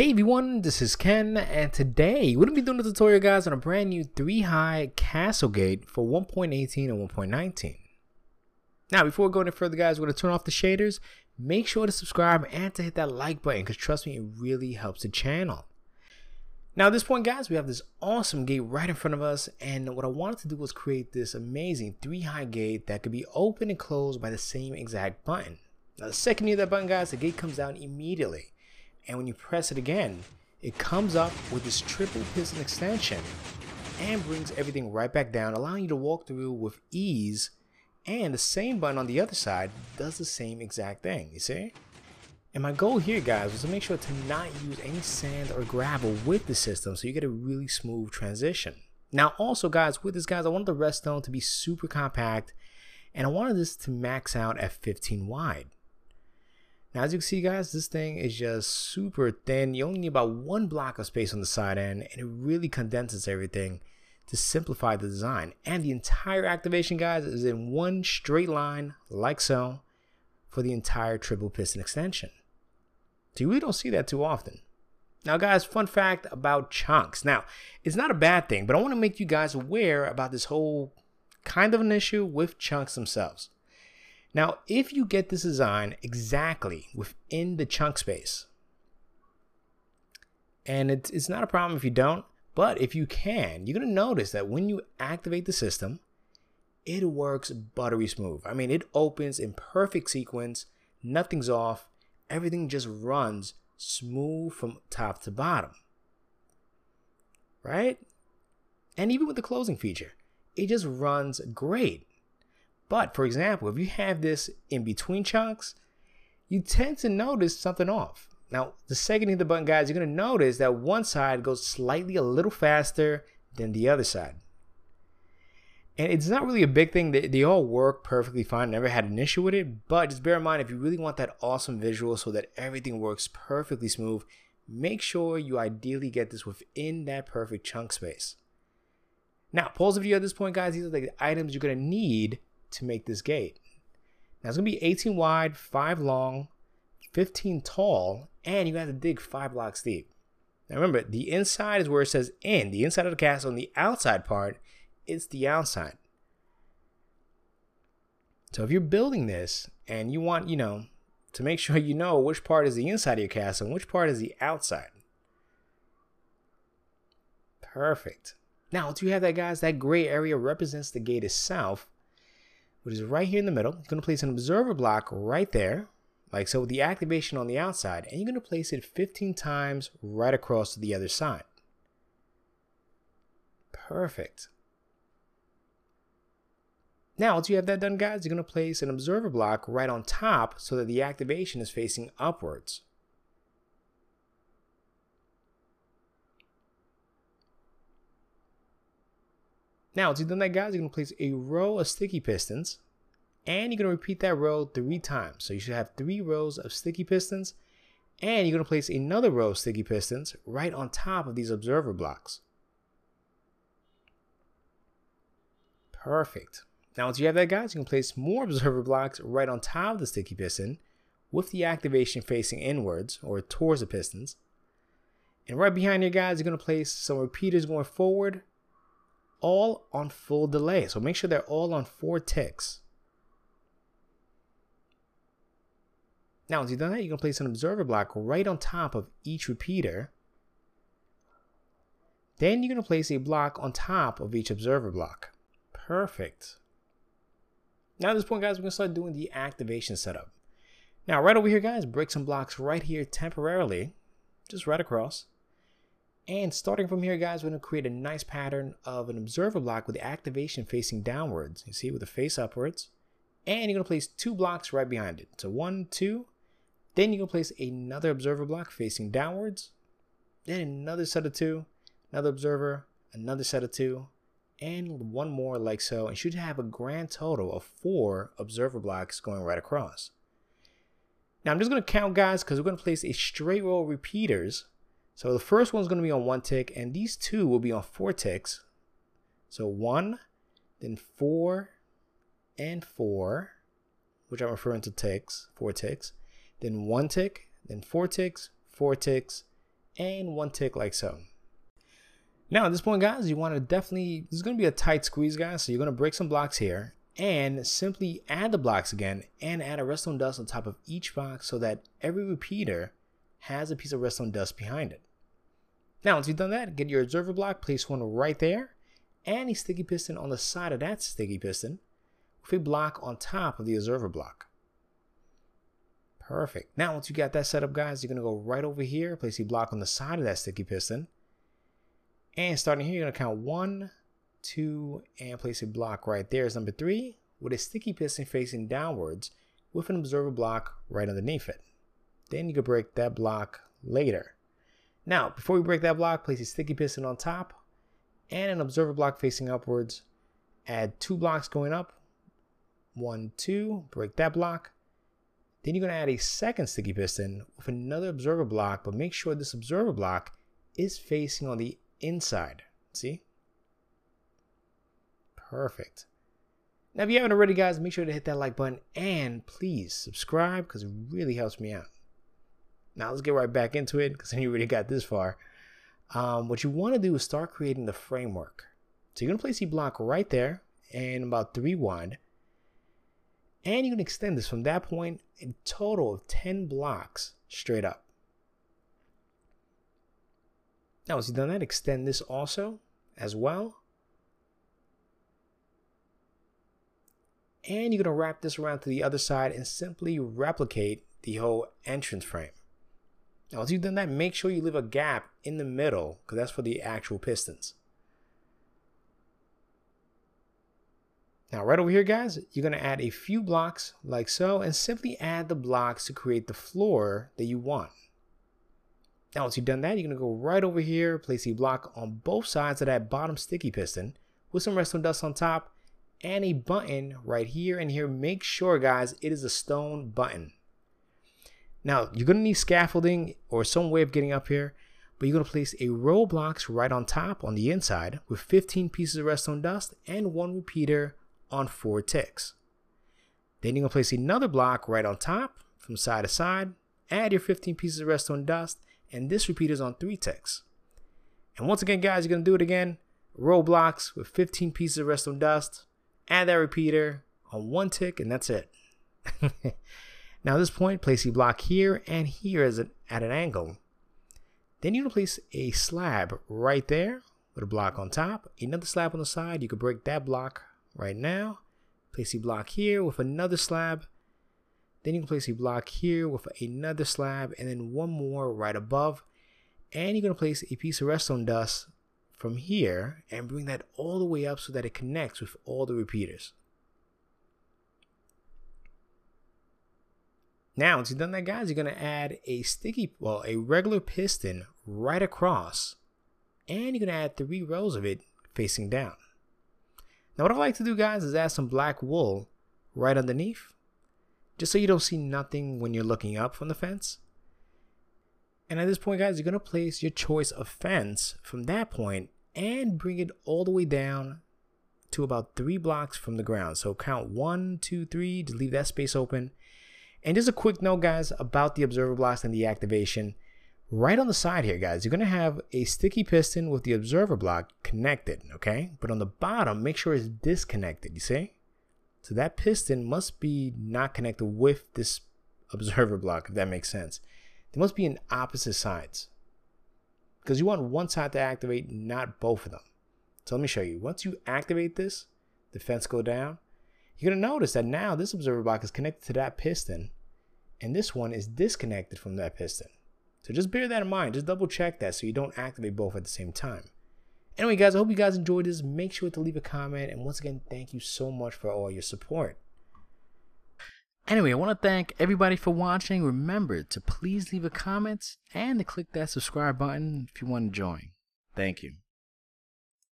Hey everyone, this is Ken, and today we're going to be doing a tutorial, guys, on a brand new 3-high castle gate for 1.18 and 1.19. Now, before we go any further, guys, we're going to turn off the shaders. Make sure to subscribe and to hit that like button, because trust me, it really helps the channel. Now, at this point, guys, we have this awesome gate right in front of us, and what I wanted to do was create this amazing 3-high gate that could be opened and closed by the same exact button. Now, the second you hit that button, guys, the gate comes down immediately. And when you press it again, it comes up with this triple piston extension and brings everything right back down, allowing you to walk through with ease. And the same button on the other side does the same exact thing, you see? And my goal here, guys, was to make sure to not use any sand or gravel with the system, so you get a really smooth transition. Now also, guys, with this, guys, I wanted the redstone to be super compact, and I wanted this to max out at 15 wide. Now, as you can see, guys, this thing is just super thin. You only need about one block of space on the side end, and it really condenses everything to simplify the design. And the entire activation, guys, is in one straight line, like so, for the entire triple piston extension. So you really don't see that too often. Now, guys, fun fact about chunks. Now, it's not a bad thing, but I want to make you guys aware about this whole kind of an issue with chunks themselves. Now, if you get this design exactly within the chunk space, and it's not a problem if you don't, but if you can, you're going to notice that when you activate the system, it works buttery smooth. I mean, it opens in perfect sequence, nothing's off, everything just runs smooth from top to bottom, right? And even with the closing feature, it just runs great. But for example, if you have this in between chunks, you tend to notice something off. Now, the second you hit the button, guys, you're going to notice that one side goes slightly a little faster than the other side. And it's not really a big thing. They all work perfectly fine. Never had an issue with it. But just bear in mind, if you really want that awesome visual so that everything works perfectly smooth, make sure you ideally get this within that perfect chunk space. Now, pause the video at this point, guys. These are the items you're going to need to make this gate. Now, it's going to be 18 wide, 5 long, 15 tall, and you have to dig 5 blocks deep. Now remember, the inside is where it says in, the inside of the castle, and the outside part is the outside. So if you're building this and you want, to make sure you know which part is the inside of your castle and which part is the outside. Perfect. Now, once you have that, guys, that gray area represents the gate itself, which is right here in the middle. You're going to place an observer block right there, like so, with the activation on the outside, and you're going to place it 15 times right across to the other side. Perfect. Now, once you have that done, guys, you're going to place an observer block right on top so that the activation is facing upwards. Now, once you've done that, guys, you're going to place a row of sticky pistons, and you're going to repeat that row 3 times. So you should have 3 rows of sticky pistons, and you're going to place another row of sticky pistons right on top of these observer blocks. Perfect. Now, once you have that, guys, you can place more observer blocks right on top of the sticky piston with the activation facing inwards or towards the pistons. And right behind here, guys, you're going to place some repeaters going forward, all on full delay. So make sure they're all on 4 ticks. Now, once you've done that, you're going to place an observer block right on top of each repeater. Then you're going to place a block on top of each observer block. Perfect. Now at this point, guys, we're going to start doing the activation setup. Now, right over here, guys, break some blocks right here temporarily, just right across. And starting from here, guys, we're going to create a nice pattern of an observer block with the activation facing downwards. You see, with the face upwards. And you're going to place 2 blocks right behind it. So 1, 2. Then you're going to place another observer block facing downwards. Then another set of 2. Another observer. Another set of 2. And 1 more like so. And you should have a grand total of 4 observer blocks going right across. Now I'm just going to count, guys, because we're going to place a straight row of repeaters. So the first one's going to be on 1 tick, and these 2 will be on 4 ticks. So 1, then 4, and 4, which I'm referring to ticks, 4 ticks. Then 1 tick, then 4 ticks, 4 ticks, and 1 tick like so. Now at this point, guys, you want to this is going to be a tight squeeze, guys, so you're going to break some blocks here and simply add the blocks again and add a redstone dust on top of each box so that every repeater has a piece of redstone dust behind it. Now once you've done that, get your observer block, place one right there, and a sticky piston on the side of that sticky piston with a block on top of the observer block. Perfect. Now once you got that set up, guys, you're going to go right over here, place a block on the side of that sticky piston, and starting here, you're going to count 1, 2, and place a block right there as number 3 with a sticky piston facing downwards with an observer block right underneath it. Then you can break that block later. Now, before we break that block, place a sticky piston on top and an observer block facing upwards. Add 2 blocks going up. 1, 2, break that block. Then you're going to add a second sticky piston with another observer block, but make sure this observer block is facing on the inside. See? Perfect. Now, if you haven't already, guys, make sure to hit that like button and please subscribe because it really helps me out. Now, let's get right back into it because you already got this far. What you want to do is start creating the framework. So you're going to place the block right there and about 3 wide. And you can extend this from that point a total of 10 blocks straight up. Now, once you've done that, extend this also as well. And you're going to wrap this around to the other side and simply replicate the whole entrance frame. Now, once you've done that, make sure you leave a gap in the middle because that's for the actual pistons. Now, right over here, guys, you're going to add a few blocks like so and simply add the blocks to create the floor that you want. Now, once you've done that, you're going to go right over here, place a block on both sides of that bottom sticky piston with some redstone dust on top and a button right here and here. Make sure, guys, it is a stone button. Now, you're going to need scaffolding or some way of getting up here, but you're going to place a row of blocks right on top on the inside with 15 pieces of redstone dust and 1 repeater on 4 ticks. Then you're going to place another block right on top from side to side, add your 15 pieces of redstone dust, and this repeater is on 3 ticks. And once again, guys, you're going to do it again. Row blocks with 15 pieces of redstone dust, add that repeater on 1 tick, and that's it. Now at this point, place a block here and here at an angle. Then you're going to place a slab right there with a block on top, another slab on the side. You can break that block right now. Place a block here with another slab. Then you can place a block here with another slab and then one more right above. And you're going to place a piece of redstone dust from here and bring that all the way up so that it connects with all the repeaters. Now, once you've done that, guys, you're going to add a regular piston right across. And you're going to add 3 rows of it facing down. Now, what I like to do, guys, is add some black wool right underneath, just so you don't see nothing when you're looking up from the fence. And at this point, guys, you're going to place your choice of fence from that point and bring it all the way down to about 3 blocks from the ground. So count 1, 2, 3 to leave that space open. And just a quick note, guys, about the observer blocks and the activation. Right on the side here, guys, you're going to have a sticky piston with the observer block connected, okay? But on the bottom, make sure it's disconnected, you see? So that piston must be not connected with this observer block, if that makes sense. They must be in opposite sides because you want one side to activate, not both of them. So let me show you. Once you activate this, the fence go down, you're going to notice that now this observer block is connected to that piston and this one is disconnected from that piston. So just bear that in mind. Just double check that so you don't activate both at the same time. Anyway, guys, I hope you guys enjoyed this. Make sure to leave a comment. And once again, thank you so much for all your support. Anyway, I want to thank everybody for watching. Remember to please leave a comment and to click that subscribe button if you want to join. Thank you.